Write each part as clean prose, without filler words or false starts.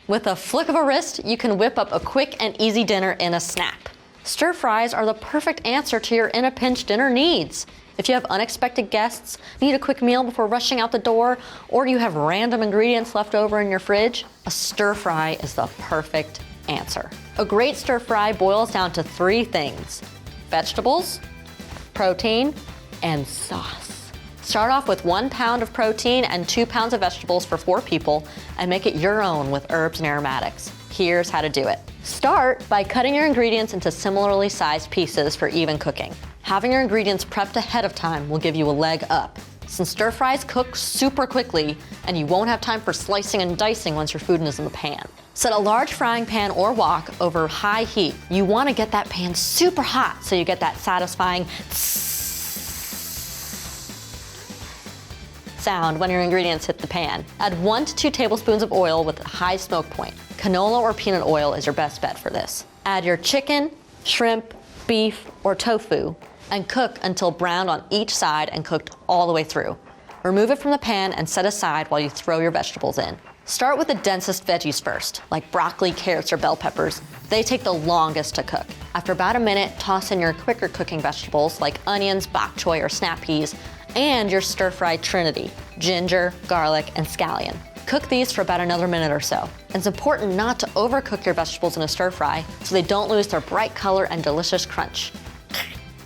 With a flick of a wrist, you can whip up a quick and easy dinner in a snap. Stir fries are the perfect answer to your in a pinch dinner needs. If you have unexpected guests, need a quick meal before rushing out the door, or you have random ingredients left over in your fridge, a stir fry is the perfect answer. A great stir fry boils down to 3 things: vegetables, protein, and sauce. Start off with 1 pound of protein and 2 pounds of vegetables for 4 people and make it your own with herbs and aromatics. Here's how to do it. Start by cutting your ingredients into similarly sized pieces for even cooking. Having your ingredients prepped ahead of time will give you a leg up, since stir fries cook super quickly and you won't have time for slicing and dicing once your food is in the pan. Set a large frying pan or wok over high heat. You want to get that pan super hot so you get that satisfying sound when your ingredients hit the pan. Add 1 to 2 tablespoons of oil with a high smoke point. Canola or peanut oil is your best bet for this. Add your chicken, shrimp, beef, or tofu and cook until browned on each side and cooked all the way through. Remove it from the pan and set aside while you throw your vegetables in. Start with the densest veggies first, like broccoli, carrots, or bell peppers. They take the longest to cook. After about a minute, toss in your quicker cooking vegetables like onions, bok choy, or snap peas, and your stir-fry trinity, ginger, garlic, and scallion. Cook these for about another minute or so. It's important not to overcook your vegetables in a stir-fry so they don't lose their bright color and delicious crunch.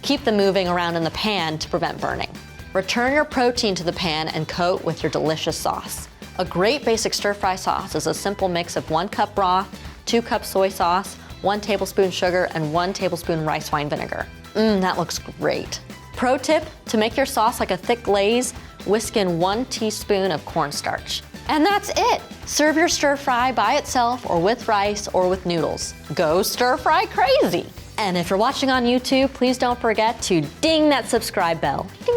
Keep them moving around in the pan to prevent burning. Return your protein to the pan and coat with your delicious sauce. A great basic stir-fry sauce is a simple mix of 1 cup broth, 2 cups soy sauce, 1 tablespoon sugar, and 1 tablespoon rice wine vinegar. That looks great. Pro tip, to make your sauce like a thick glaze, whisk in 1 teaspoon of cornstarch. And that's it! Serve your stir fry by itself or with rice or with noodles. Go stir fry crazy! And if you're watching on YouTube, please don't forget to ding that subscribe bell. Ding.